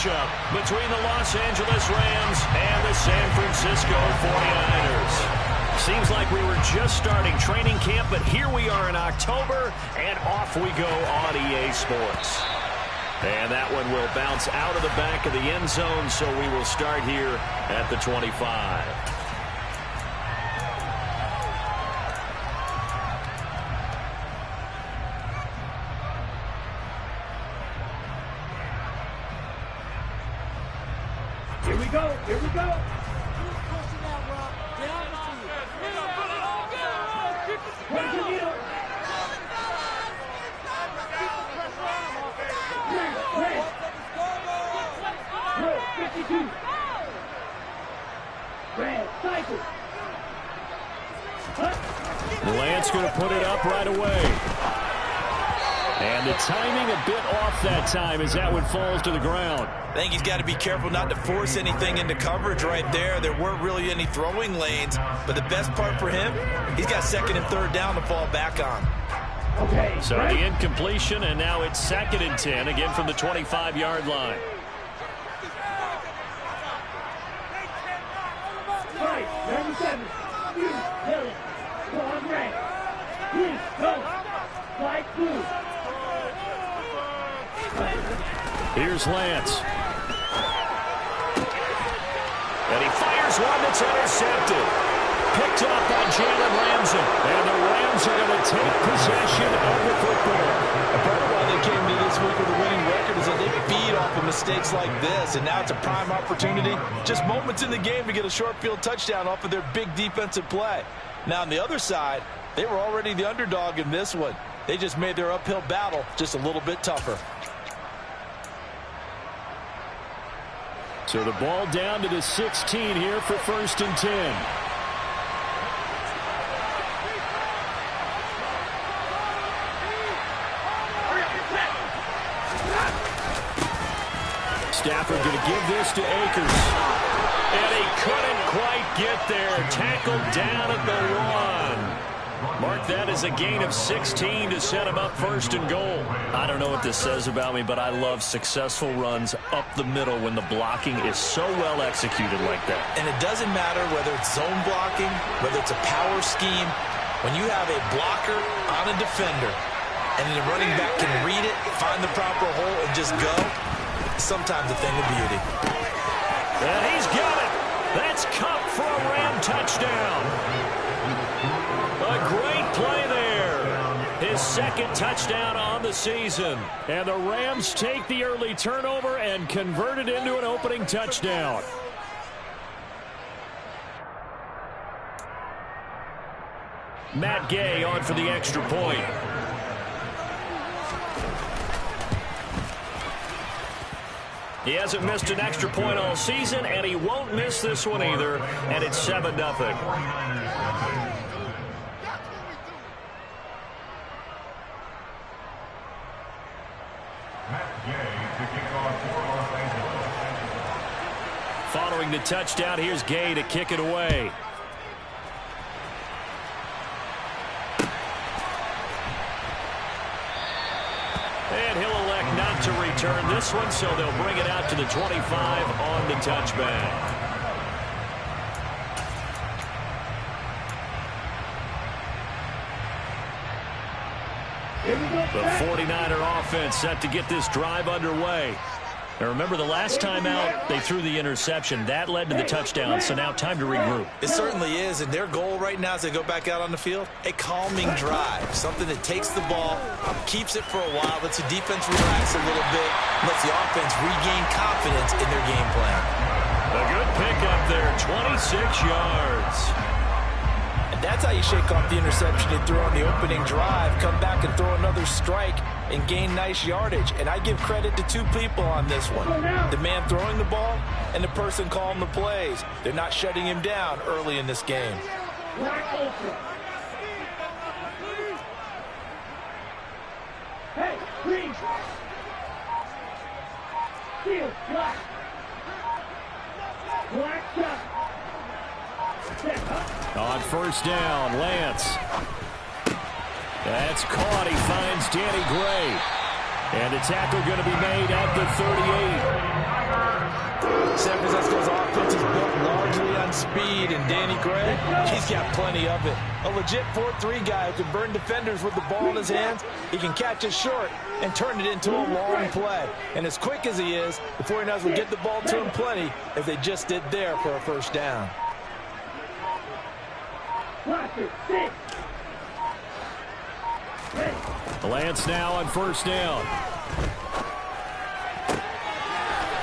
matchup between the Los Angeles Rams and the San Francisco 49ers. Seems like we were just starting training camp, but here we are in October, and off we go on EA Sports. And that one will bounce out of the back of the end zone, so we will start here at the 25. Here we go. Here we go. Lance going to put it up right away. And the timing a bit off that time as that one falls to the ground. I think he's got to be careful not to force anything into coverage right there. There weren't really any throwing lanes, but the best part for him, he's got second and third down to fall back on. Okay. So the incompletion, and now it's 2nd and 10, again from the 25-yard line. Right, 97. Hill. Go on, right. Please, go. Slide through. Here's Lance. And he fires one that's intercepted. Picked off by Jalen Ramsey. And the Rams are going to take possession of the football. A part of why they came to this week with a winning record is that they feed off of mistakes like this, and now it's a prime opportunity. Just moments in the game to get a short field touchdown off of their big defensive play. Now on the other side, they were already the underdog in this one. They just made their uphill battle just a little bit tougher. So the ball down to the 16 here for 1st and 10. Stafford going to give this to Akers. And he couldn't quite get there. Tackled down at the 1. Mark that as a gain of 16 to set him up 1st and goal. I don't know what this says about me, but I love successful runs up the middle when the blocking is so well executed like that. And it doesn't matter whether it's zone blocking, whether it's a power scheme. When you have a blocker on a defender and the running back can read it, find the proper hole, and just go, sometimes a thing of beauty. And he's got it. That's Kupp for a Ram touchdown. A great play there. His 2nd touchdown on the season. And the Rams take the early turnover and convert it into an opening touchdown. Matt Gay on for the extra point. He hasn't missed an extra point all season, and he won't miss this one either. And it's 7-0. Following the touchdown, here's Gay to kick it away. And he'll elect not to return this one, so they'll bring it out to the 25 on the touchback. The 49er offense set to get this drive underway. Now remember, the last time out, they threw the interception. That led to the touchdown, so now time to regroup. It certainly is, and their goal right now as they go back out on the field, a calming drive, something that takes the ball, keeps it for a while, lets the defense relax a little bit, lets the offense regain confidence in their game plan. A good pickup there, 26 yards. And that's how you shake off the interception they threw on the opening drive, come back and throw another strike and gain nice yardage. And I give credit to two people on this one. The man throwing the ball and the person calling the plays. They're not shutting him down early in this game. Hey, green. Field, black. Black shot. On 1st down, Lance. That's caught. He finds Danny Gray. And a tackle going to be made at the 38. San Francisco's offense is built largely on speed, and Danny Gray, he's got plenty of it. A legit 4-3 guy who can burn defenders with the ball in his hands. He can catch it short and turn it into a long play. And as quick as he is, the 49ers will get the ball to him plenty, as they just did there for a first down. Lance now on first down.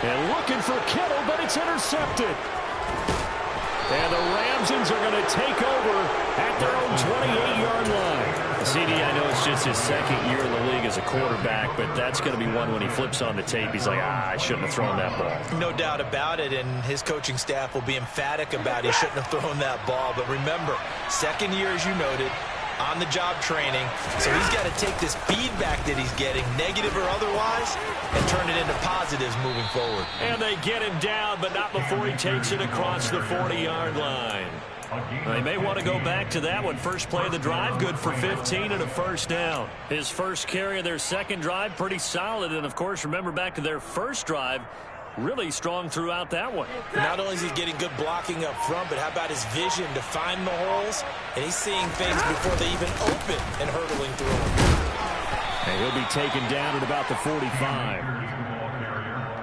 And looking for Kittle, but it's intercepted. And the Ramsons are going to take over at their own 28-yard line. CD, I know it's just his second year in the league as a quarterback, but that's going to be one when he flips on the tape. He's like, I shouldn't have thrown that ball. No doubt about it, and his coaching staff will be emphatic about he shouldn't have thrown that ball. But remember, second year, as you noted, on-the-job training, so he's got to take this feedback that he's getting, negative or otherwise, and turn it into positives moving forward. And they get him down, but not before he takes it across the 40-yard line. They may want to go back to that one. First play of the drive, good for 15 and a first down. His first carry of their second drive, pretty solid. And, of course, remember back to their first drive, really strong throughout that one. Not only is he getting good blocking up front, but how about his vision to find the holes? And he's seeing things before they even open and hurdling through them. And he'll be taken down at about the 45.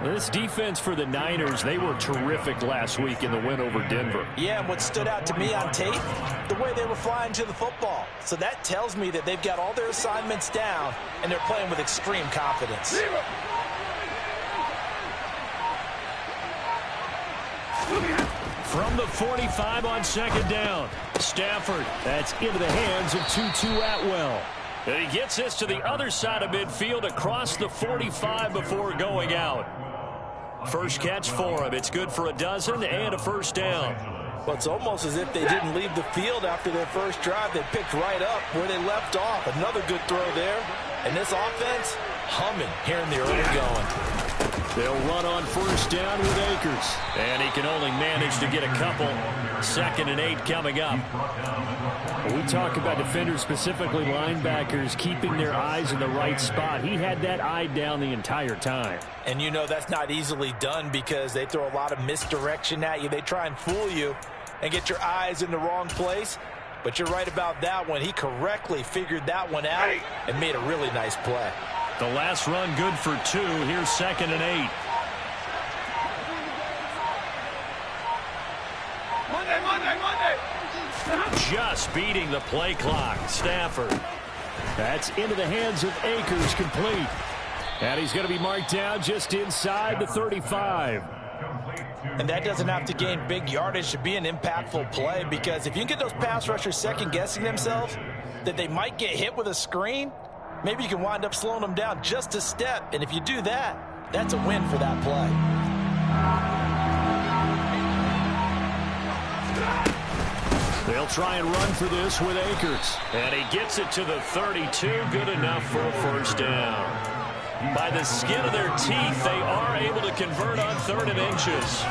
This defense for the Niners, they were terrific last week in the win over Denver. Yeah, and what stood out to me on tape, the way they were flying to the football. So that tells me that they've got all their assignments down, and they're playing with extreme confidence. From the 45 on second down, Stafford, that's into the hands of Tutu Atwell. And he gets this to the other side of midfield across the 45 before going out. First catch for him. It's good for a dozen and a first down. Well, it's almost as if they didn't leave the field after their first drive. They picked right up where they left off. Another good throw there. And this offense, humming here in the early going. They'll run on first down with Akers. And he can only manage to get a couple. 2nd and 8 coming up. We talk about defenders, specifically linebackers, keeping their eyes in the right spot. He had that eye down the entire time. And you know that's not easily done because they throw a lot of misdirection at you. They try and fool you and get your eyes in the wrong place. But you're right about that one. He correctly figured that one out and made a really nice play. The last run good for 2. Here's 2nd and 8. Monday. Just beating the play clock. Stafford. That's into the hands of Akers, complete. And he's going to be marked down just inside the 35. And that doesn't have to gain big yardage to be an impactful play, because if you can get those pass rushers second-guessing themselves that they might get hit with a screen, maybe you can wind up slowing them down just a step. And if you do that, that's a win for that play. They'll try and run for this with Akers. And he gets it to the 32. Good enough for a first down. By the skin of their teeth, they are able to convert on 3rd and inches.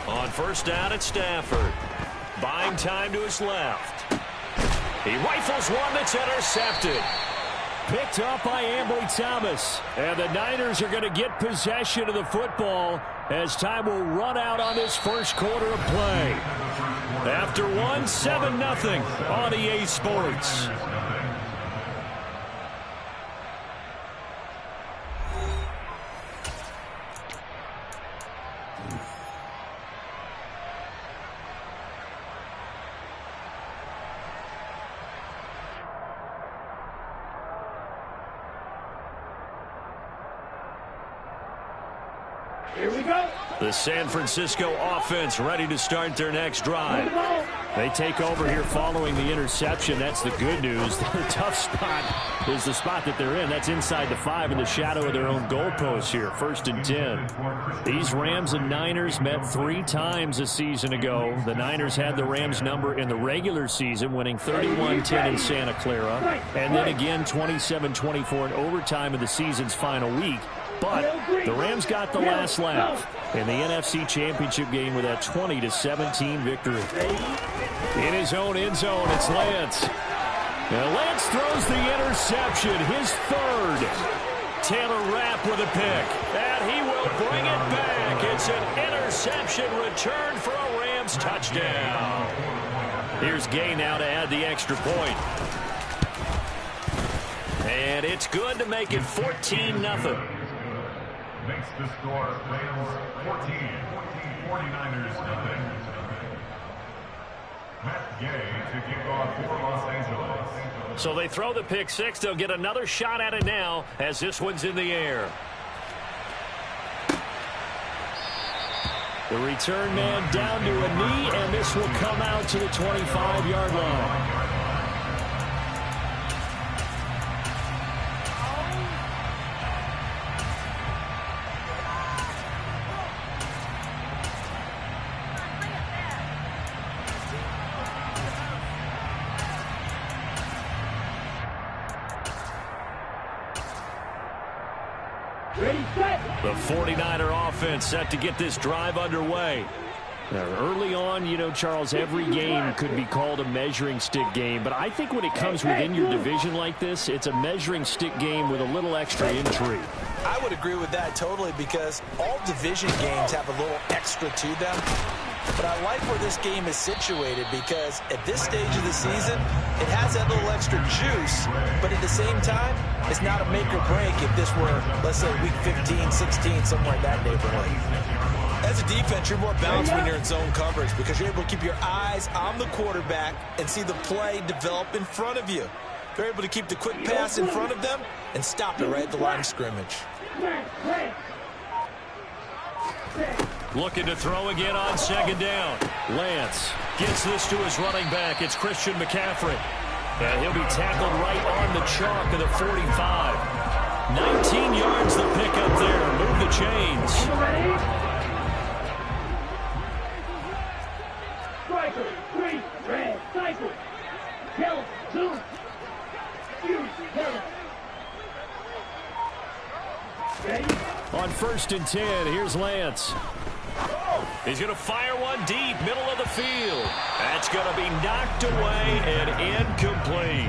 On first down at Stafford. Buying time to his left. He rifles one that's intercepted. Picked up by Ambry Thomas. And the Niners are going to get possession of the football as time will run out on this first quarter of play. After one, 7-0 on EA Sports. Here we go. The San Francisco offense ready to start their next drive. They take over here following the interception. That's the good news. The tough spot is the spot that they're in. That's inside the 5 in the shadow of their own goalpost here. 1st and 10. These Rams and Niners met 3 times a season ago. The Niners had the Rams number in the regular season, winning 31-10 in Santa Clara. And then again 27-24 in overtime of the season's final week. But the Rams got the last laugh in the NFC Championship game with that 20-17 victory. In his own end zone, it's Lance. Now Lance throws the interception, his third. Taylor Rapp with a pick, and he will bring it back. It's an interception return for a Rams touchdown. Here's Gay now to add the extra point. And it's good to make it 14-0. Makes the score Rams 14, 49ers nothing. Matt Gay to kick off for Los Angeles. So they throw the pick six. They'll get another shot at it now as this one's in the air. The return man down to a knee, and this will come out to the 25-yard line. The 49er offense set to get this drive underway. Now, early on, you know, Charles, every game could be called a measuring stick game. But I think when it comes within your division like this, it's a measuring stick game with a little extra intrigue. I would agree with that totally because all division games have a little extra to them. But I like where this game is situated because at this stage of the season, it has that little extra juice, but at the same time, it's not a make or break if this were, let's say, week 15, 16, somewhere in that neighborhood. As a defense, you're more balanced when you're in zone coverage because you're able to keep your eyes on the quarterback and see the play develop in front of you. You're able to keep the quick pass in front of them and stop it right at the line of scrimmage. Looking to throw again on second down. Lance gets this to his running back. It's Christian McCaffrey. And he'll be tackled right on the chalk of the 45. 19 yards the pick up there. Move the chains. Striker, 3, red, cycle. Hill, 2. Huge, Hill. Ready? On 1st and 10, here's Lance. He's going to fire one deep, middle of the field. That's going to be knocked away and incomplete.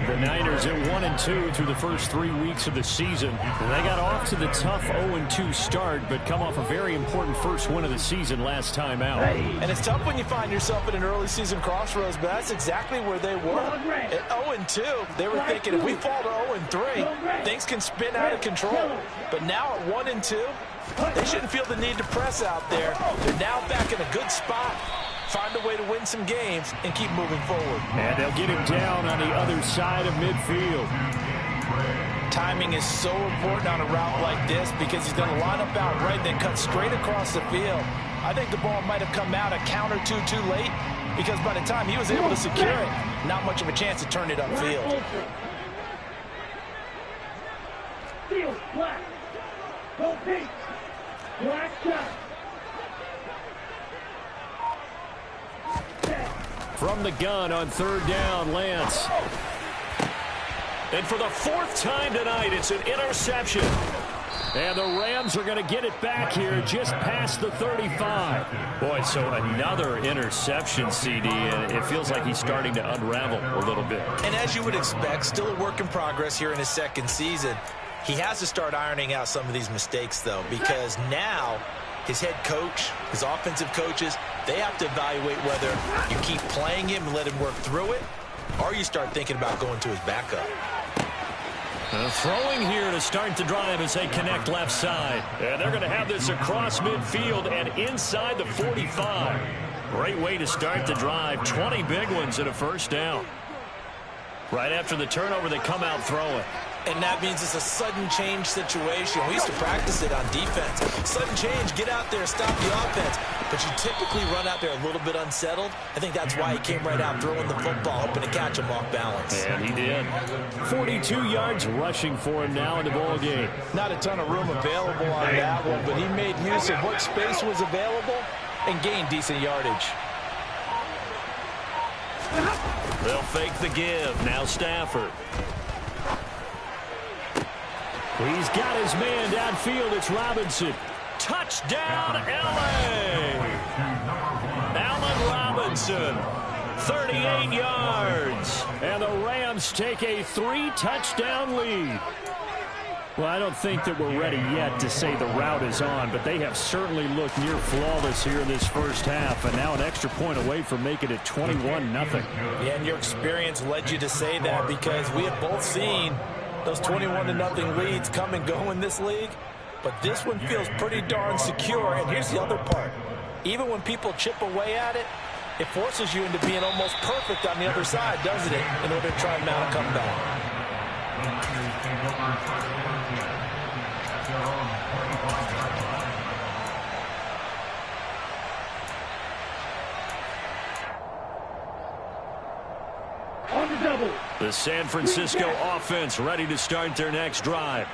The Niners at 1-2 through the first 3 weeks of the season. They got off to the tough 0-2 start, but come off a very important first win of the season last time out. And it's tough when you find yourself at an early season crossroads, but that's exactly where they were. At 0-2, they were thinking if we fall to 0-3, things can spin out of control. But now at 1-2, they shouldn't feel the need to press out there. They're now back in a good spot. Find a way to win some games and keep moving forward. And they'll get him down on the other side of midfield. Timing is so important on a route like this because he's going to line up out right, then cut straight across the field. I think the ball might have come out a count or two too late because by the time he was able to secure it, not much of a chance to turn it upfield. Field, black. Go pink. Black shot. From the gun on 3rd down, Lance. And for the 4th time tonight, it's an interception. And the Rams are going to get it back here just past the 35. Boy, so another interception, CD, and it feels like he's starting to unravel a little bit. And as you would expect, still a work in progress here in his second season. He has to start ironing out some of these mistakes, though, because now his head coach, his offensive coaches, they have to evaluate whether you keep playing him and let him work through it, or you start thinking about going to his backup. Throwing here to start the drive as they connect left side. And they're going to have this across midfield and inside the 45. Great way to start the drive. 20 big ones and a first down. Right after the turnover, they come out throwing. And that means it's a sudden change situation. We used to practice it on defense. Sudden change, get out there, stop the offense. But you typically run out there a little bit unsettled. I think that's why he came right out throwing the football, hoping to catch him off balance. And he did. 42 yards rushing for him now in the ball game. Not a ton of room available on that one, but he made use of what space was available and gained decent yardage. They'll fake the give. Now Stafford. He's got his man downfield. It's Robinson. Touchdown, L.A. Allen Robinson, 38 yards. And the Rams take a 3-touchdown lead. Well, I don't think that we're ready yet to say the route is on, but they have certainly looked near flawless here in this first half, and now an extra point away from making it 21-0. Yeah, and your experience led you to say that, because we have both seen those 21-0 leads come and go in this league, but this one feels pretty darn secure. And here's the other part. Even when people chip away at it, it forces you into being almost perfect on the other side, doesn't it, in order to try and mount a comeback. On the double. The San Francisco offense ready to start their next drive.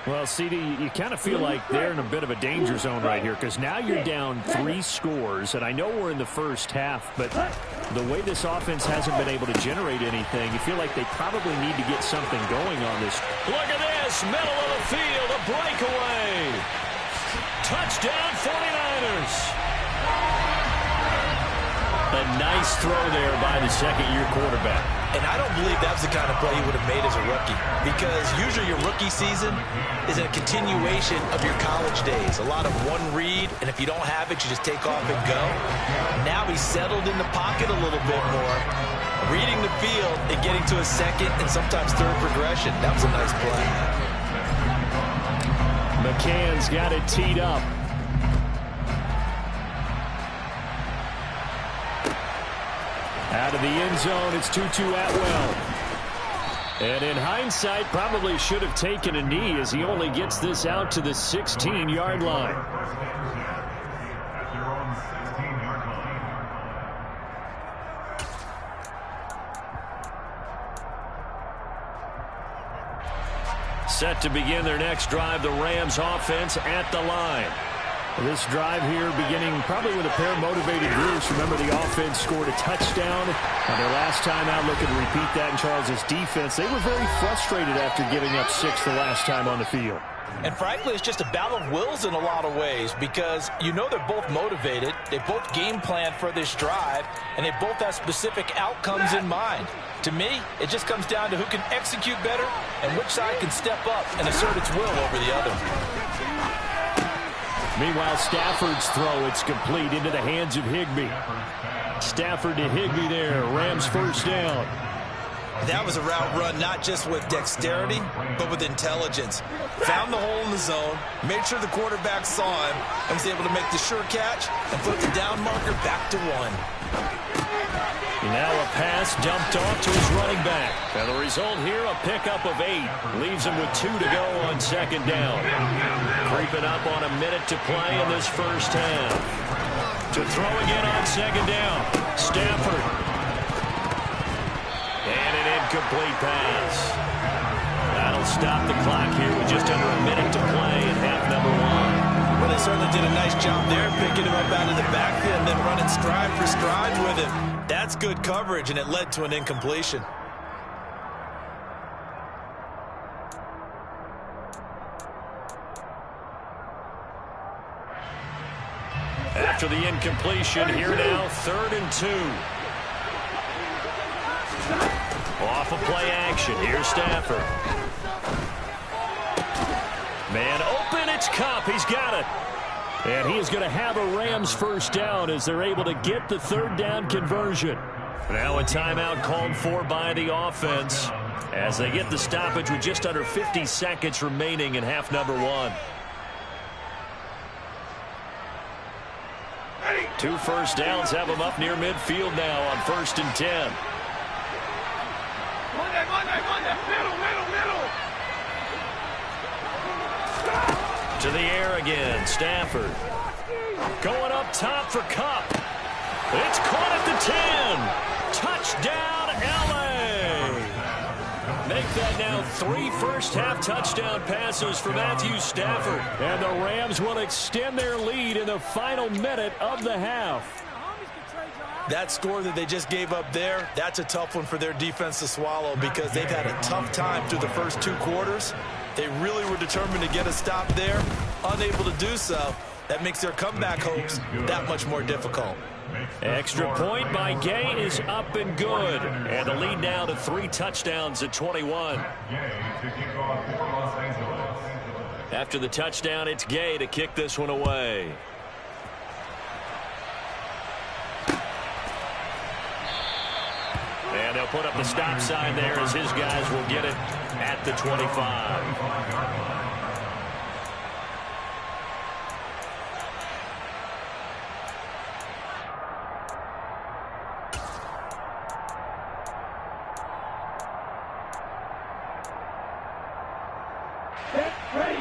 Well, CD, you kind of feel like they're in a bit of a danger zone right here, because now you're down 3 scores, and I know we're in the first half, but the way this offense hasn't been able to generate anything, you feel like they probably need to get something going on this. Look at this, middle of the field, a breakaway. Touchdown, 49ers. A nice throw there by the second-year quarterback. And I don't believe that's the kind of play he would have made as a rookie, because usually your rookie season is a continuation of your college days. A lot of one read, and if you don't have it, you just take off and go. Now he's settled in the pocket a little bit more, reading the field and getting to a second and sometimes third progression. That was a nice play. McCann's got it teed up. Out of the end zone, it's Tutu Atwell. And in hindsight, probably should have taken a knee, as he only gets this out to the 16-yard line. At their own 16-yard line. Set to begin their next drive, the Rams offense at the line. This drive here beginning probably with a pair of motivated groups. Remember, the offense scored a touchdown on their last time out. Looking to repeat that in Charles' defense. They were very frustrated after giving up 6 the last time on the field. And frankly, it's just a battle of wills in a lot of ways, because you know they're both motivated, they both game plan for this drive, and they both have specific outcomes in mind. To me, it just comes down to who can execute better and which side can step up and assert its will over the other. Meanwhile, Stafford's throw, it's complete into the hands of Higbee. Stafford to Higbee there, Rams first down. That was a route run not just with dexterity, but with intelligence. Found the hole in the zone, made sure the quarterback saw him, and was able to make the sure catch and put the down marker back to 1. Now a pass dumped off to his running back. And the result here, a pickup of 8. Leaves him with 2 to go on second down. Creeping up on a minute to play in this first half. To throw again on second down. Stafford. And an incomplete pass. That'll stop the clock here with just under a minute to play in half number 1. Well, they certainly did a nice job there, picking him up out of the backfield and then running stride for stride with him. That's good coverage, and it led to an incompletion. After the incompletion, here now, 3rd and 2. Off of play action, here's Stafford. Man open, it's Kupp, he's got it. And he is going to have a Rams first down as they're able to get the 3rd down conversion. Now a timeout called for by the offense as they get the stoppage with just under 50 seconds remaining in half number 1. 2 first downs have them up near midfield now on 1st and 10. To the air again, Stafford. Going up top for Kupp. It's caught at the 10. Touchdown, L.A. Make that now 3 first-half touchdown passes for Matthew Stafford. And the Rams will extend their lead in the final minute of the half. That score that they just gave up there, that's a tough one for their defense to swallow, because they've had a tough time through the first 2 quarters. They really were determined to get a stop there. Unable to do so. That makes their comeback hopes that much more difficult. Extra point by Gay is up and good. And the lead now to 3 touchdowns at 21. After the touchdown, it's Gay to kick this one away. And they'll put up the stop sign there as his guys will get it at the 25.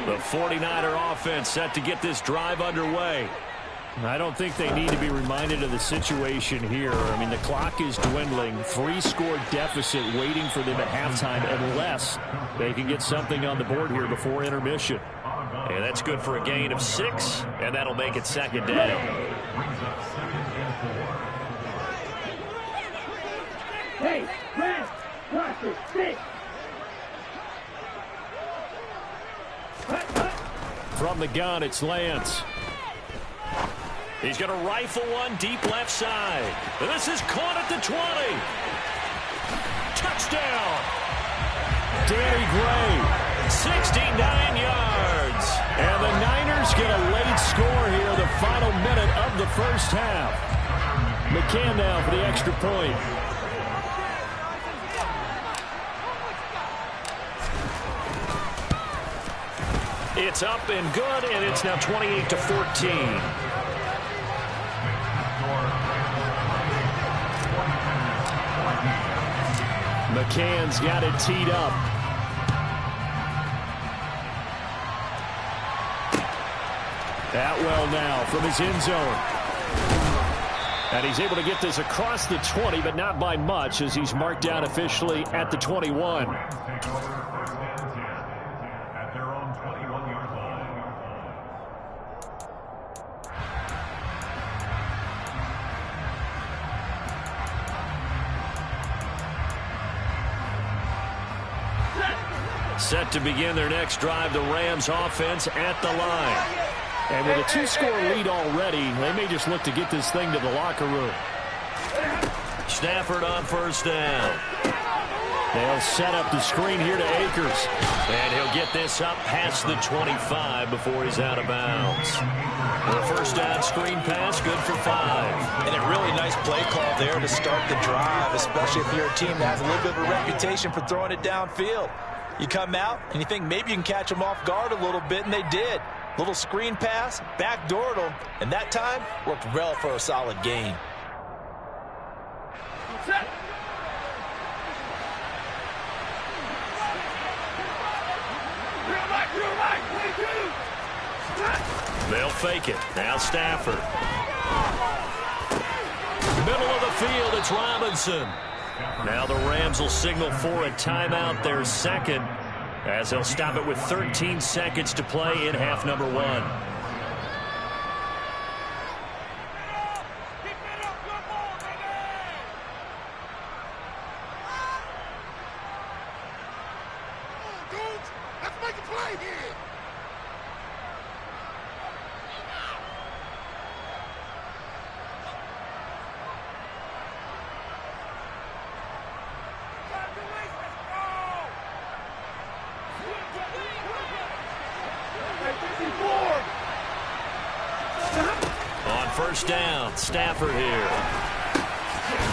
The 49er offense set to get this drive underway. I don't think they need to be reminded of the situation here. I mean, the clock is dwindling. 3-score deficit waiting for them at halftime unless they can get something on the board here before intermission. And that's good for a gain of 6, and that'll make it 2nd down. Hey, Brad, watch it, 6. From the gun, it's Lance. He's going to rifle one deep left side. This is caught at the 20. Touchdown. Danny Gray, 69 yards. And the Niners get a late score here, the final minute of the first half. McCann now for the extra point. It's up and good, and it's now 28-14. McCann's got it teed up. Atwell now from his end zone. And he's able to get this across the 20, but not by much as he's marked down officially at the 21. Set to begin their next drive, the Rams offense at the line. And with a 2-score lead already, they may just look to get this thing to the locker room. Stafford on first down. They'll set up the screen here to Akers. And he'll get this up past the 25 before he's out of bounds. The first down screen pass, good for 5. And a really nice play call there to start the drive, especially if you're a team that has a little bit of a reputation for throwing it downfield. You come out and you think maybe you can catch them off guard a little bit, and they did. Little screen pass, backdoored them, and that time worked well for a solid gain. They'll fake it. Now Stafford. Middle of the field, it's Robinson. Now the Rams will signal for a timeout, their second, as they'll stop it with 13 seconds to play in half number 1. Let's make a play here. On first down, Stafford here.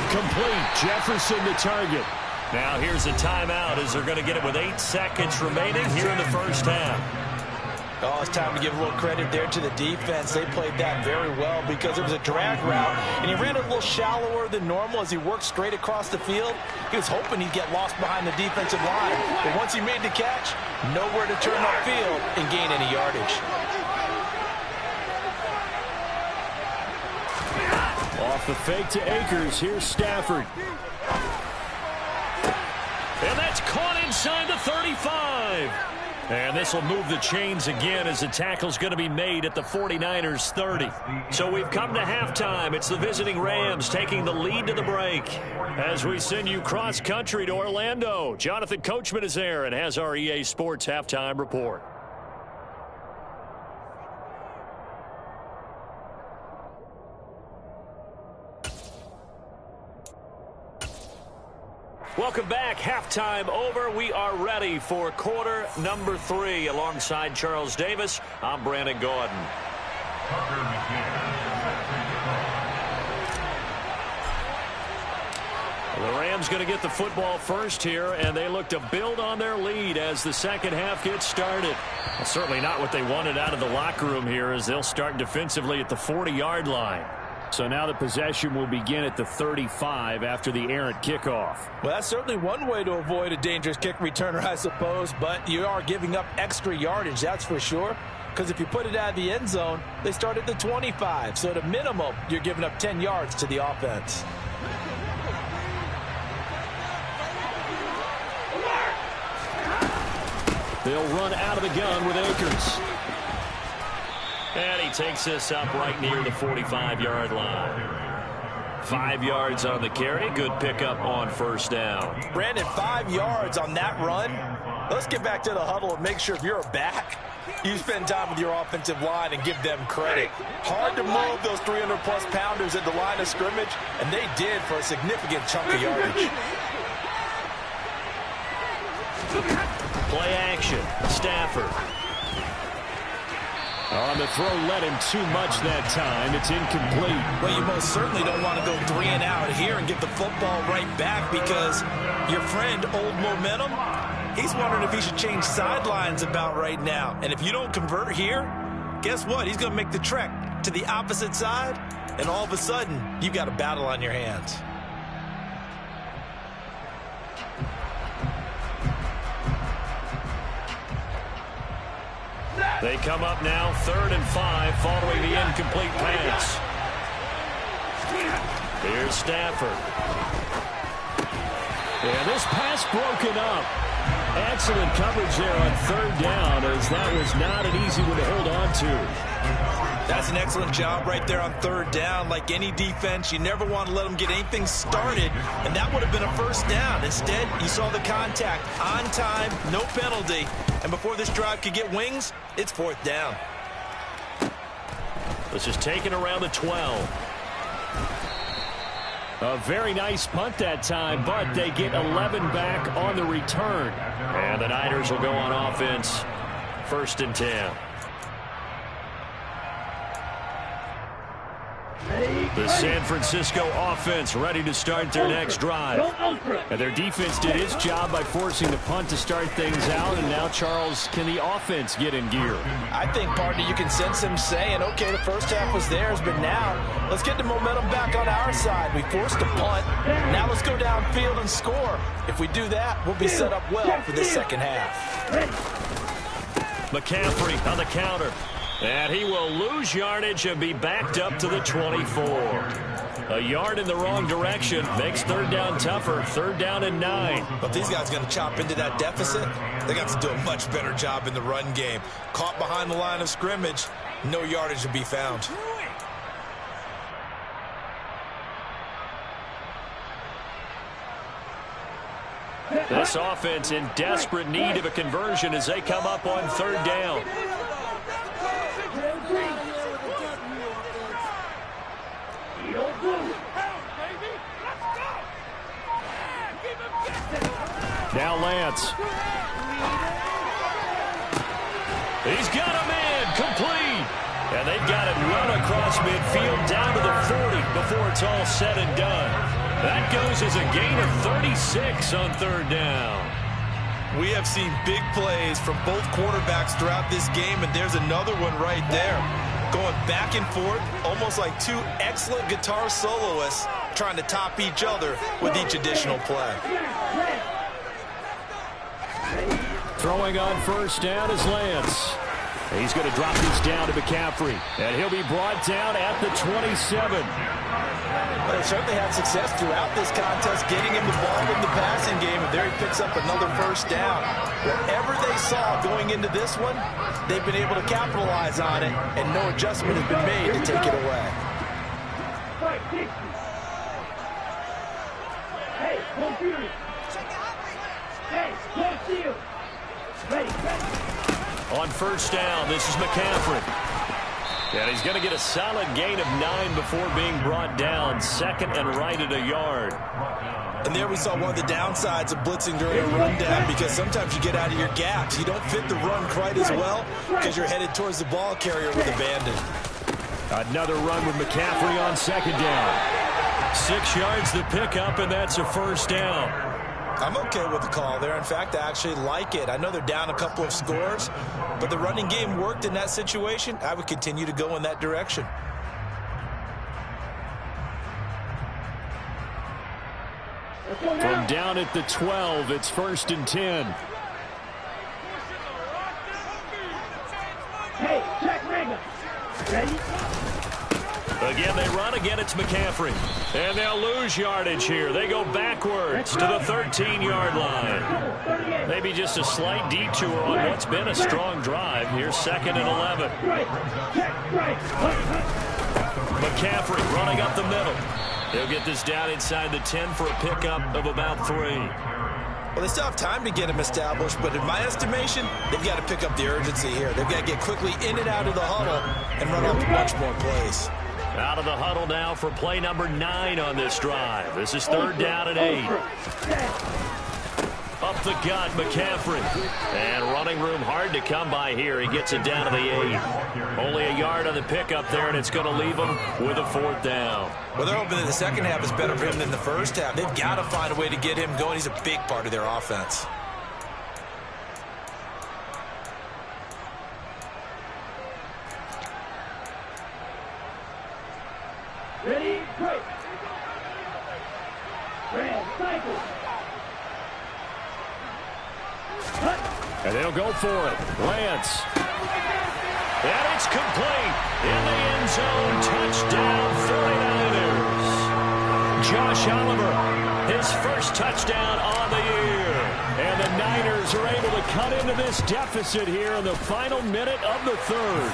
Complete. Jefferson the target. Now here's a timeout as they're going to get it with 8 seconds remaining here in the first half. Oh, it's time to give a little credit there to the defense. They played that very well because it was a drag route, and he ran a little shallower than normal as he worked straight across the field. He was hoping he'd get lost behind the defensive line, but once he made the catch, nowhere to turn upfield and gain any yardage. Off the fake to Akers. Here's Stafford. And that's caught inside the 35. And this will move the chains again as the tackle's going to be made at the 49ers 30. So we've come to halftime. It's the visiting Rams taking the lead to the break. As we send you cross-country to Orlando, Jonathan Coachman is there and has our EA Sports halftime report. Welcome back. Halftime over. We are ready for quarter number 3. Alongside Charles Davis, I'm Brandon Gaudin. The Rams going to get the football first here, and they look to build on their lead as the second half gets started. Well, certainly not what they wanted out of the locker room here, as they'll start defensively at the 40-yard line. So now the possession will begin at the 35 after the errant kickoff. Well, that's certainly one way to avoid a dangerous kick returner, I suppose, but you are giving up extra yardage, that's for sure. Because if you put it out of the end zone, they start at the 25. So at a minimum, you're giving up 10 yards to the offense. They'll run out of the gun with Akers. And he takes this up right near the 45-yard line. 5 yards on the carry. Good pickup on first down. Brandon, 5 yards on that run. Let's get back to the huddle and make sure if you're a back, you spend time with your offensive line and give them credit. Hard to move those 300-plus pounders at the line of scrimmage, and they did for a significant chunk of yardage. Play action. Stafford. On the throw, led him too much that time. It's incomplete. Well, you most certainly don't want to go 3 and out here and get the football right back, because your friend, Old Momentum, he's wondering if he should change sidelines about right now. And if you don't convert here, guess what? He's going to make the trek to the opposite side, and all of a sudden, you've got a battle on your hands. They come up now, 3rd and 5, following the incomplete pass. Here's Stafford. And this pass broken up. Excellent coverage there on 3rd down, as that was not an easy one to hold on to. That's an excellent job right there on 3rd down. Like any defense, you never want to let them get anything started, and that would have been a first down. Instead, you saw the contact on time, no penalty, and before this drive could get wings, it's 4th down. This is taken around the 12. A very nice punt that time, but they get 11 back on the return. And the Niners will go on offense, 1st and 10. The San Francisco offense ready to start their next drive. And their defense did its job by forcing the punt to start things out. And now, Charles, can the offense get in gear? I think, partner, you can sense him saying, okay, the first half was theirs, but now let's get the momentum back on our side. We forced a punt. Now let's go downfield and score. If we do that, we'll be set up well for the second half. McCaffrey on the counter. And he will lose yardage and be backed up to the 24. A yard in the wrong direction makes 3rd down tougher. 3rd down and 9. But these guys are going to chop into that deficit. They got to do a much better job in the run game. Caught behind the line of scrimmage, no yardage to be found. This offense in desperate need of a conversion as they come up on 3rd down. Now Lance. He's got a man complete. And they've got it run across midfield down to the 40 before it's all said and done. That goes as a gain of 36 on 3rd down. We have seen big plays from both quarterbacks throughout this game, and there's another one right there. Going back and forth, almost like 2 excellent guitar soloists trying to top each other with each additional play. Throwing on 1st down is Lance. He's going to drop this down to McCaffrey, and he'll be brought down at the 27. Well, they certainly had success throughout this contest, getting him the ball in the passing game, and there he picks up another first down. Whatever they saw going into this one, they've been able to capitalize on it, and no adjustment has been made to take it away. Hey, home field. Hey, home field. Ready. On first down, this is McCaffrey. And he's going to get a solid gain of 9 before being brought down. Second and right at a yard. And there we saw one of the downsides of blitzing during a rundown, because sometimes you get out of your gaps. You don't fit the run quite as well because you're headed towards the ball carrier with abandon. Another run with McCaffrey on second down. 6 yards to pick up, and that's a first down. I'm okay with the call there. In fact, I actually like it. I know they're down a couple of scores, but the running game worked in that situation. I would continue to go in that direction. From down at the 12, it's first and 10. Hey, check Rager. Ready? Again, they run. Again, it's McCaffrey. And they'll lose yardage here. They go backwards to the 13-yard line. Maybe just a slight detour on what's been a strong drive. Here's second and 11. McCaffrey running up the middle. He'll get this down inside the 10 for a pickup of about 3. Well, they still have time to get him established, but in my estimation, they've got to pick up the urgency here. They've got to get quickly in and out of the huddle and run off a bunch more plays. Out of the huddle now for play number 9 on this drive. This is third down and 8. Up the gut, McCaffrey. And running room hard to come by here. He gets it down to the 8. Only a yard on the pickup there, and it's going to leave him with a fourth down. Well, they're hoping that the second half is better for him than the first half. They've got to find a way to get him going. He's a big part of their offense. Ready, break. Red cycle. And they'll go for it. Lance. And it's complete. In the end zone. Touchdown, 49ers. Josh Oliver, his first touchdown on the year. And the Niners are able to cut into this deficit here in the final minute of the third.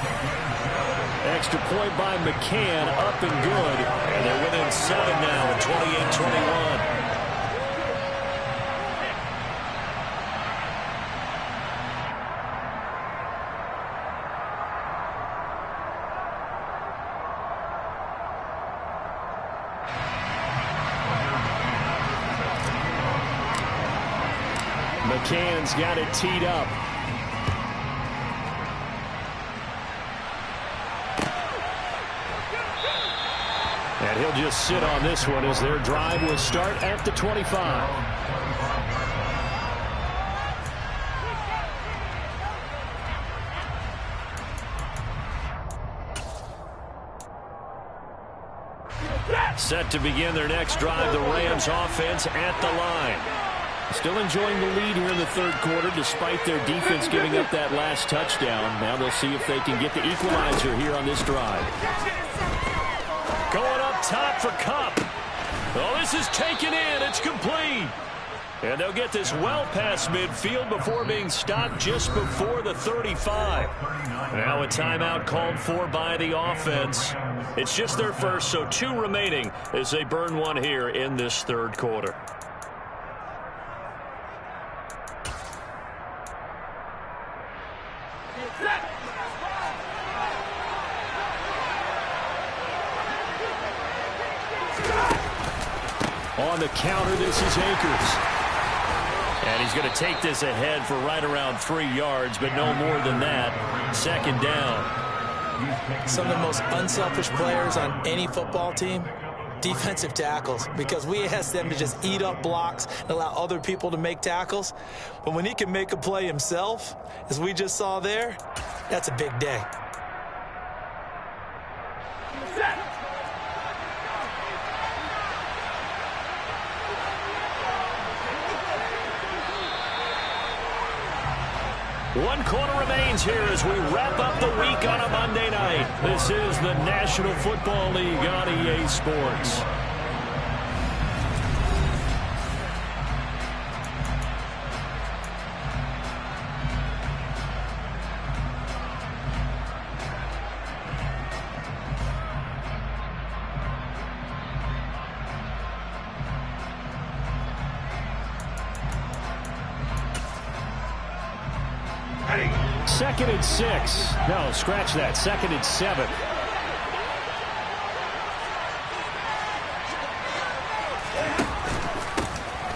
Extra point by McCann, up and good. And they're within 7 now, 28-21. McCann's got it teed up. And he'll just sit on this one as their drive will start at the 25. Set to begin their next drive, the Rams offense at the line. Still enjoying the lead here in the third quarter despite their defense giving up that last touchdown. Now they'll see if they can get the equalizer here on this drive. Going up top for Kupp. Oh, this is taken in. It's complete. And they'll get this well past midfield before being stopped just before the 35. Now a timeout called for by the offense. It's just their first, so 2 remaining as they burn one here in this third quarter. On the counter, this is Akers. And he's going to take this ahead for right around 3 yards, but no more than that. Second down. Some of the most unselfish players on any football team, defensive tackles, because we ask them to just eat up blocks and allow other people to make tackles. But when he can make a play himself, as we just saw there, that's a big day. One quarter remains here as we wrap up the week on a Monday night. This is the National Football League on EA Sports. 2nd and 6. No, scratch that. 2nd and 7.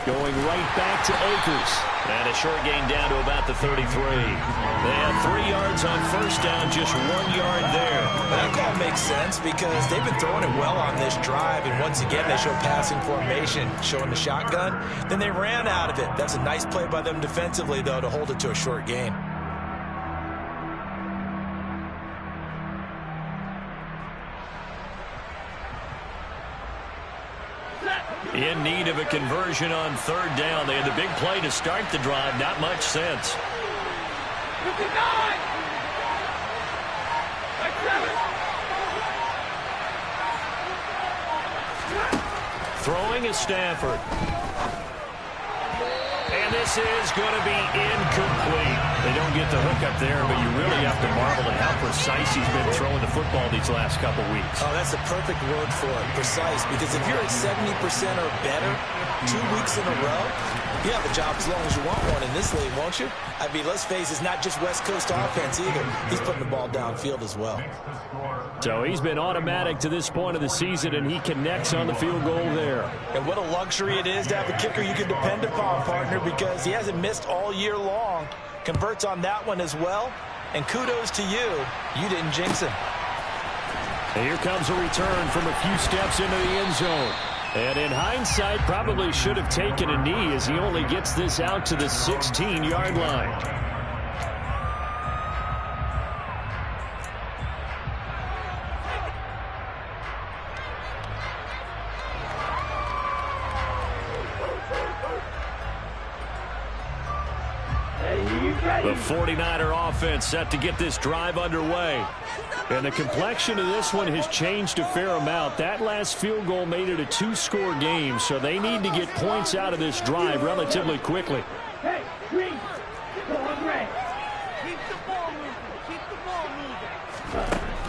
Going right back to Akers. And a short gain down to about the 33. They have 3 yards on first down, just 1 yard there. That call makes sense because they've been throwing it well on this drive. And once again, they show passing formation, showing the shotgun. Then they ran out of it. That's a nice play by them defensively, though, to hold it to a short gain. In need of a conversion on 3rd down. They had the big play to start the drive. Not much sense. Throwing is Stafford. And this is going to be incomplete. They don't get the hook up there, but you really have to marvel at how precise he's been throwing the football these last couple weeks. Oh, that's the perfect word for it, precise. Because if you're at 70% or better 2 weeks in a row, you have a job as long as you want one in this league, won't you? I mean, let's face it, it's not just West Coast offense either. He's putting the ball downfield as well. So he's been automatic to this point of the season, and he connects on the field goal there. And what a luxury it is to have a kicker you can depend upon, partner, because he hasn't missed all year long. Converts on that one as well. And kudos to you. You didn't jinx him. And here comes a return from a few steps into the end zone. And in hindsight, probably should have taken a knee as he only gets this out to the 16-yard line. The 49er offense set to get this drive underway. And the complexion of this one has changed a fair amount. That last field goal made it a 2-score game, so they need to get points out of this drive relatively quickly. Hey, Green, go on red. Keep the ball moving. Keep the ball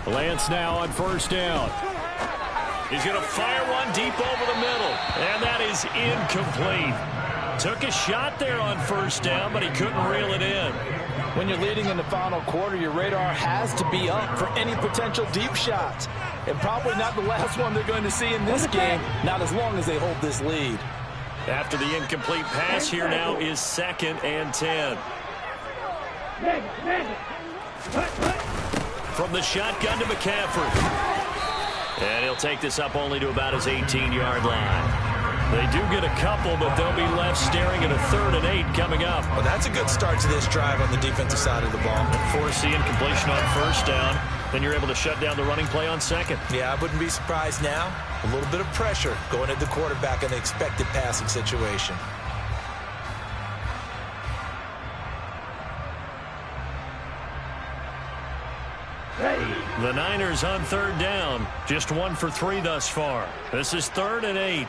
moving. Lance now on 1st down. He's going to fire one deep over the middle, and that is incomplete. Took a shot there on 1st down, but he couldn't reel it in. When you're leading in the final quarter, your radar has to be up for any potential deep shots. And probably not the last one they're going to see in this game, not as long as they hold this lead. After the incomplete pass, here now is 2nd and 10. From the shotgun to McCaffrey. And he'll take this up only to about his 18-yard line. They do get a couple, but they'll be left staring at a 3rd and 8 coming up. Well, that's a good start to this drive on the defensive side of the ball. Force the incompletion on 1st down. Then you're able to shut down the running play on 2nd. Yeah, I wouldn't be surprised now. A little bit of pressure going at the quarterback in the expected passing situation. The Niners on 3rd down. Just 1 for 3 thus far. This is 3rd and 8.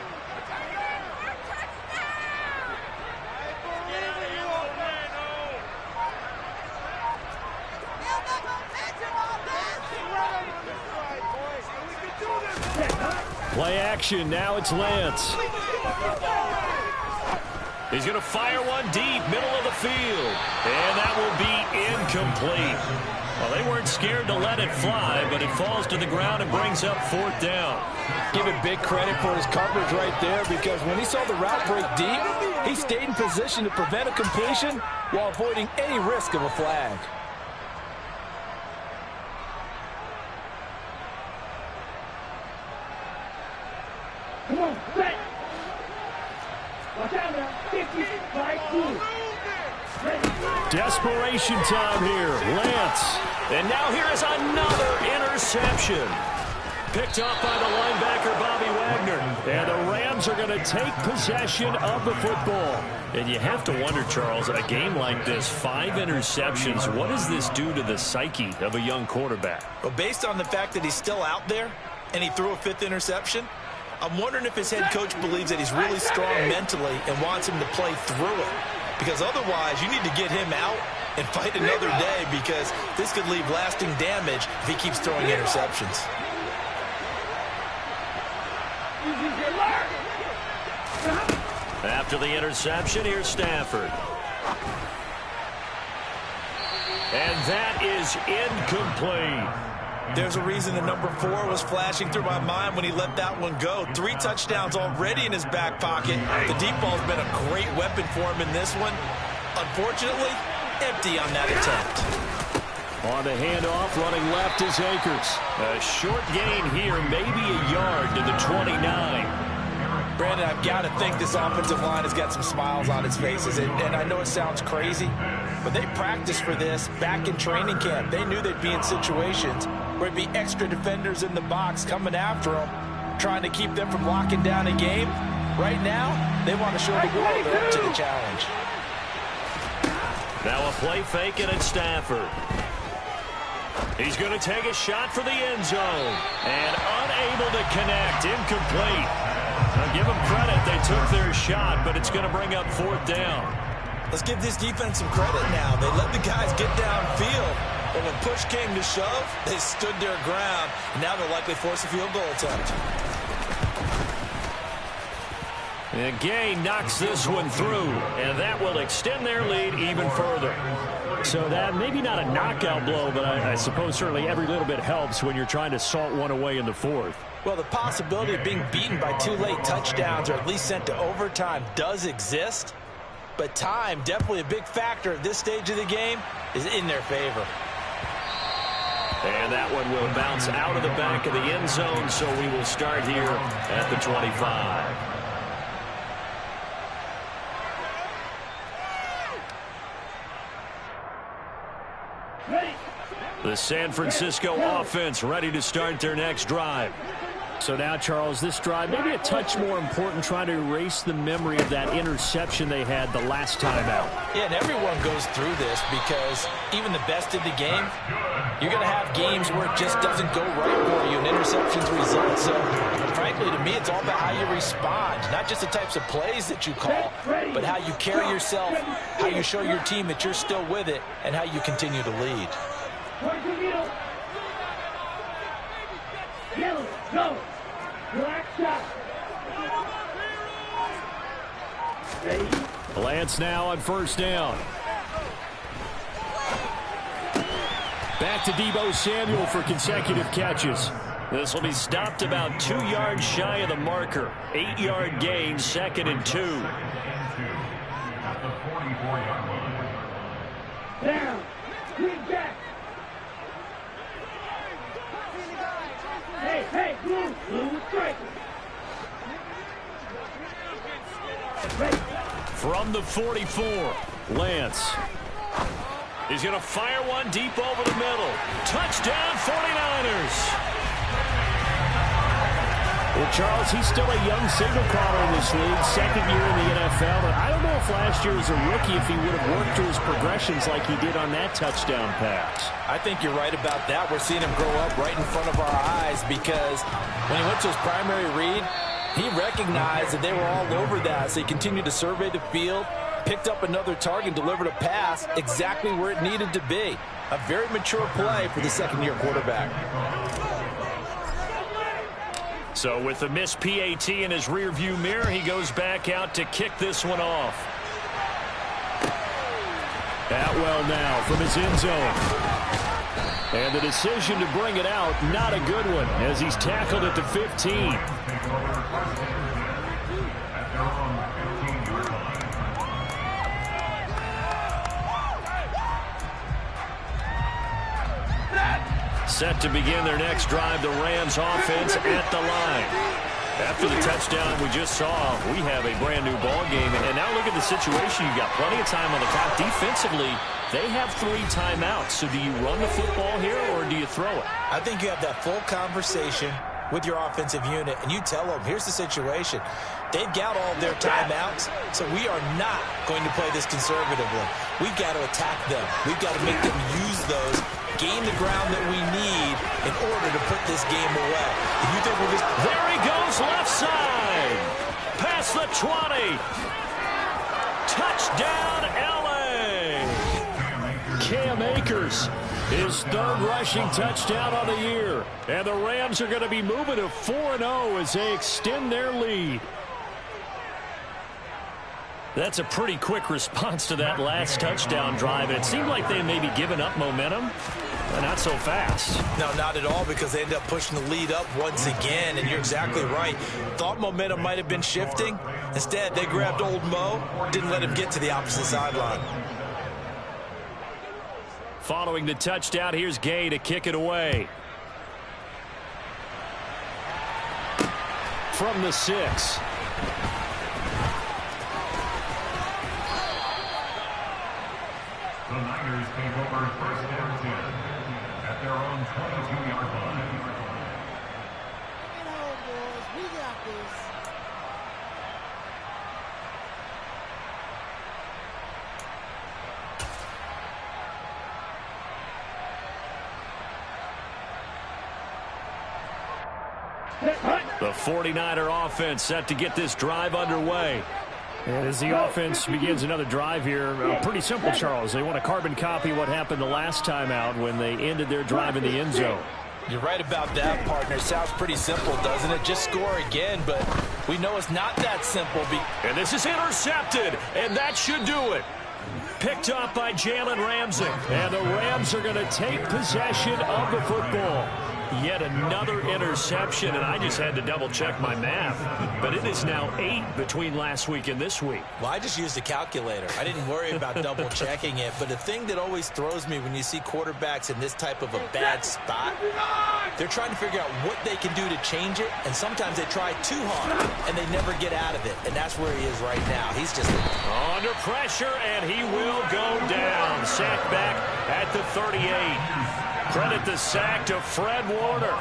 Play action. Now it's Lance. He's going to fire one deep, middle of the field. And that will be incomplete. Well, they weren't scared to let it fly, but it falls to the ground and brings up 4th down. Give it big credit for his coverage right there, because when he saw the route break deep, he stayed in position to prevent a completion while avoiding any risk of a flag. Come on, set. Watch out now. 50, 5, 2. Desperation time here. Lance. And now here is another interception. Picked up by the linebacker, Bobby Wagner. And the Rams are going to take possession of the football. And you have to wonder, Charles, a game like this, 5 interceptions, what does this do to the psyche of a young quarterback? Well, based on the fact that he's still out there and he threw a 5th interception, I'm wondering if his head coach believes that he's really strong mentally and wants him to play through it. Because otherwise, you need to get him out and fight another day, because this could leave lasting damage if he keeps throwing interceptions. After the interception, here's Stafford. And that is incomplete. There's a reason the number 4 was flashing through my mind when he let that one go. 3 touchdowns already in his back pocket. The deep ball's been a great weapon for him in this one. Unfortunately, empty on that attempt. On the handoff, running left is Akers. A short gain here, maybe a yard to the 29. Brandon, I've got to think this offensive line has got some smiles on its faces. And I know it sounds crazy, but they practiced for this back in training camp. They knew they'd be in situations where it'd be extra defenders in the box coming after them, trying to keep them from locking down a game. Right now, they want to show the world they're up to the challenge. Now a play fake, and it's Stafford. He's going to take a shot for the end zone. And unable to connect. Incomplete. Now give them credit. They took their shot, but it's going to bring up 4th down. Let's give this defense some credit now. They let the guys get downfield. But when push came to shove, they stood their ground. And now they'll likely force a field goal attempt. And Gay knocks this one through, and that will extend their lead even further. So that maybe not a knockout blow, but I suppose certainly every little bit helps when you're trying to salt one away in the 4th. Well, the possibility of being beaten by 2 late touchdowns or at least sent to overtime does exist. But time, definitely a big factor at this stage of the game, is in their favor. And that one will bounce out of the back of the end zone, so we will start here at the 25. The San Francisco offense ready to start their next drive. So now, Charles, this drive maybe a touch more important, trying to erase the memory of that interception they had the last time out. Yeah, and everyone goes through this because even the best in the game, you're going to have games where it just doesn't go right for you and interceptions result. So, frankly, to me, it's all about how you respond, not just the types of plays that you call, but how you carry yourself, how you show your team that you're still with it, and how you continue to lead. Yellow, go. Black shot. Lance now on 1st down. Back to Deebo Samuel for consecutive catches. This will be stopped about 2 yards shy of the marker. 8-yard gain, 2nd and 2. Down. Bring back. Hey, blue strike. From the 44, Lance. He's going to fire one deep over the middle. Touchdown, 49ers. Well, Charles, he's still a young signal caller in this league, 2nd year in the NFL. But I don't know if last year as a rookie, if he would have worked through his progressions like he did on that touchdown pass. I think you're right about that. We're seeing him grow up right in front of our eyes because when he went to his primary read, he recognized that they were all over that. So he continued to survey the field, picked up another target, delivered a pass exactly where it needed to be. A very mature play for the 2nd-year quarterback. So with the missed PAT in his rearview mirror, he goes back out to kick this one off. Atwell now from his end zone. And the decision to bring it out, not a good one, as he's tackled at the 15. Set to begin their next drive, the Rams offense at the line. After the touchdown we just saw, we have a brand new ball game. And now look at the situation. You've got plenty of time on the clock. Defensively, they have 3 timeouts. So do you run the football here or do you throw it? I think you have that full conversation with your offensive unit, and you tell them, here's the situation. They've got all their timeouts, so we are not going to play this conservatively. We've got to attack them. We've got to make them use those, gain the ground that we need in order to put this game away. If you think we're just... There he goes, left side. Past the 20. Touchdown, L.A. Cam Akers, his 3rd rushing touchdown on the year. And the Rams are going to be moving to 4-0 as they extend their lead. That's a pretty quick response to that last touchdown drive. And it seemed like they may be giving up momentum, but not so fast. No, not at all, because they ended up pushing the lead up once again. And you're exactly right. Thought momentum might have been shifting. Instead, they grabbed old Mo, didn't let him get to the opposite sideline. Following the touchdown, here's Gay to kick it away. From the 6. The Niners take over first and 10 at their own 22-yard line. Bring it home, boys. We got this. The 49er offense set to get this drive underway. And as the offense begins another drive here, pretty simple, Charles. They want to carbon copy what happened the last time out when they ended their drive in the end zone. You're right about that, partner. Sounds pretty simple, doesn't it? Just score again, but we know it's not that simple. And this is intercepted, and that should do it. Picked up by Jalen Ramsey. And the Rams are going to take possession of the football. Yet another interception, and I just had to double-check my math. But it is now 8 between last week and this week. Well, I just used a calculator. I didn't worry about double-checking it. But the thing that always throws me when you see quarterbacks in this type of a bad spot, they're trying to figure out what they can do to change it, and sometimes they try too hard, and they never get out of it. And that's where he is right now. He's just under pressure, and he will go down. Sacked back at the 38. Credit the sack to Fred Warner.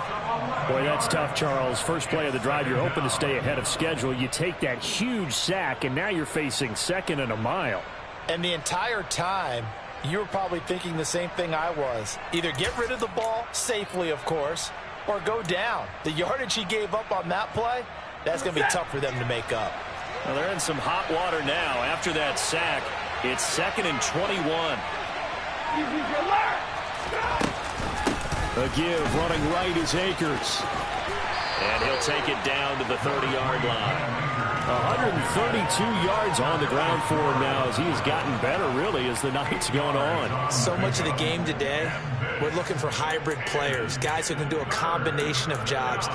Boy, that's tough, Charles. First play of the drive, you're hoping to stay ahead of schedule. You take that huge sack, and now you're facing 2nd and a mile. And the entire time, you were probably thinking the same thing I was. Either get rid of the ball, safely, of course, or go down. The yardage he gave up on that play, that's going to be tough for them to make up. Well, they're in some hot water now. After that sack, it's 2nd and 21. A give running right is Akers. And he'll take it down to the 30-yard line. 132 yards on the ground for him now as he's gotten better, really, as the night's going on. So much of the game today, we're looking for hybrid players, guys who can do a combination of jobs.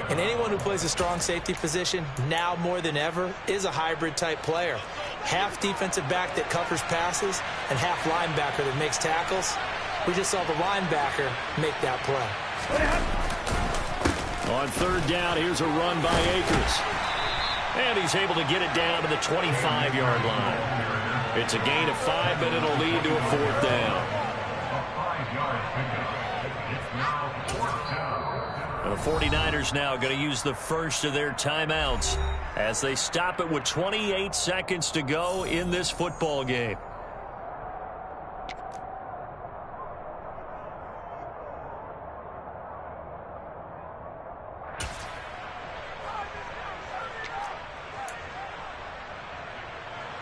And anyone who plays a strong safety position, now more than ever, is a hybrid-type player. Half defensive back that covers passes and half linebacker that makes tackles. We just saw the linebacker make that play. On 3rd down, here's a run by Akers. And he's able to get it down to the 25-yard line. It's a gain of 5, but it'll lead to a 4th down. The 49ers now going to use the first of their timeouts as they stop it with 28 seconds to go in this football game.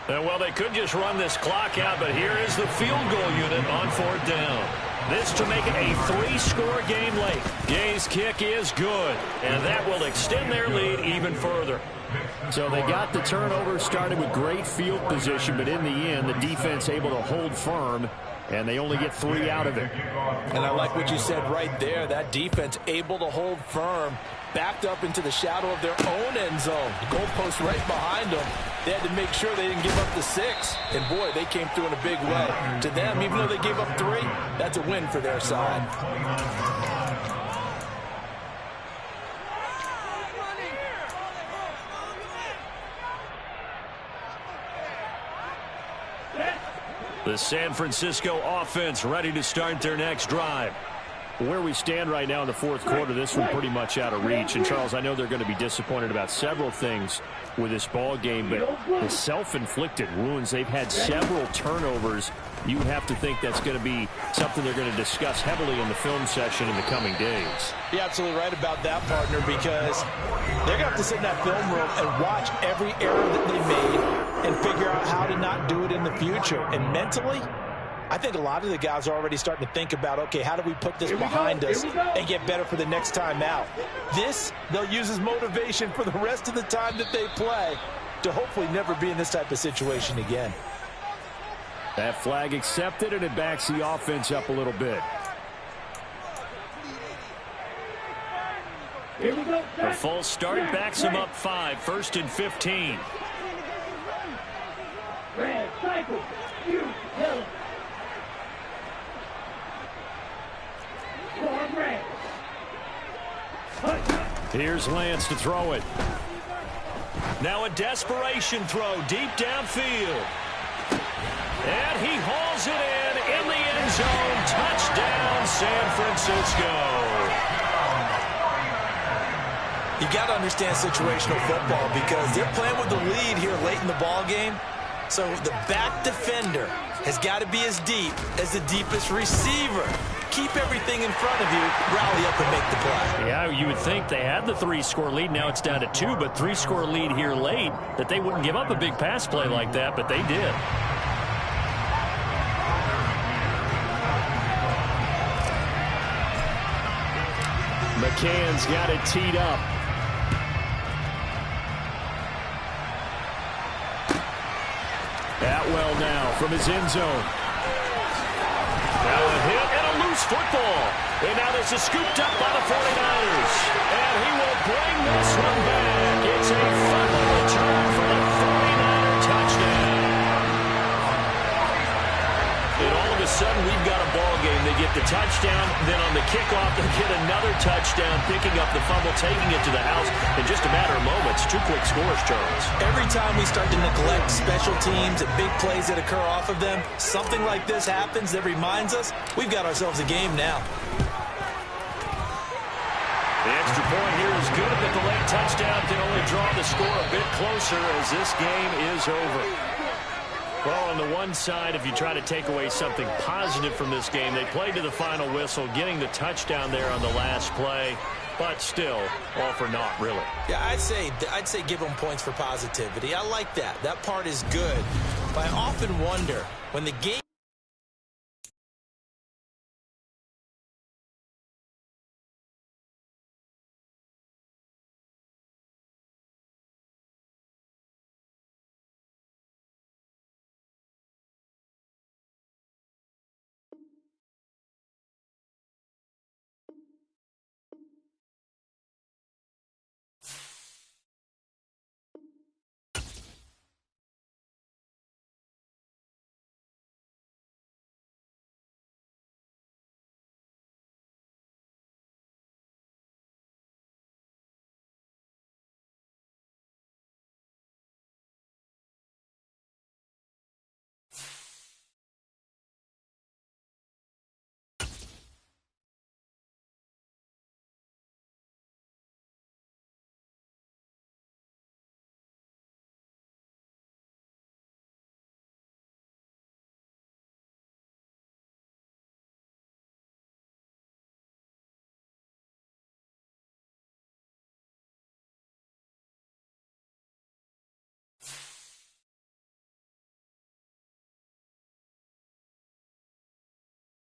Well, they could just run this clock out, but here is the field goal unit on 4th down. This to make it a 3-score game late. Gay's kick is good, and that will extend their lead even further. So they got the turnover, started with great field position, but in the end, the defense able to hold firm, and they only get 3 out of it. And I like what you said right there. That defense able to hold firm, backed up into the shadow of their own end zone. The goalpost right behind them. They had to make sure they didn't give up the 6. And, boy, they came through in a big way. To them, even though they gave up 3, that's a win for their side. The San Francisco offense ready to start their next drive. Where we stand right now in the 4th quarter, this one pretty much out of reach. And, Charles, I know they're going to be disappointed about several things with this ball game, but the self-inflicted wounds, they've had several turnovers. You have to think that's going to be something they're going to discuss heavily in the film session in the coming days. You're absolutely right about that, partner, because they're going to have to sit in that film room and watch every error that they made and figure out how to not do it in the future. And mentally, I think a lot of the guys are already starting to think about, okay, how do we put this behind us and get better for the next time out? This, they'll use as motivation for the rest of the time that they play to hopefully never be in this type of situation again. That flag accepted, and it backs the offense up a little bit. Here we go. A false start backs him up 5, 1st and 15. Red, cycle, you, yellow. Score red. Here's Lance to throw it. Now a desperation throw deep downfield. And he hauls it in the end zone. Touchdown, San Francisco. You got to understand situational football because they're playing with the lead here late in the ball game. So the back defender has got to be as deep as the deepest receiver. Keep everything in front of you, rally up and make the play. Yeah, you would think they had the 3-score lead. Now it's down to 2, but 3-score lead here late, that they wouldn't give up a big pass play like that, but they did. McCann's got it teed up. Atwell now from his end zone. Now a hit and a loose football. And now this is scooped up by the 49ers. And he will bring this one back. It's a fumble return for the 49er touchdown. And all of a sudden, we've got a ball game. They get the touchdown. Then on the kickoff, they get another touchdown, picking up the fumble, taking it to the house in just a matter of moments. 2 quick scores, Charles. Every time we start to neglect special teams and big plays that occur off of them, something like this happens that reminds us we've got ourselves a game now. The extra point here is good, but the late touchdown can only draw the score a bit closer as this game is over. Well, on the one side, if you try to take away something positive from this game, they played to the final whistle, getting the touchdown there on the last play, but still, all for naught, really. Yeah, I'd say give them points for positivity. I like that. That part is good. But I often wonder, when the game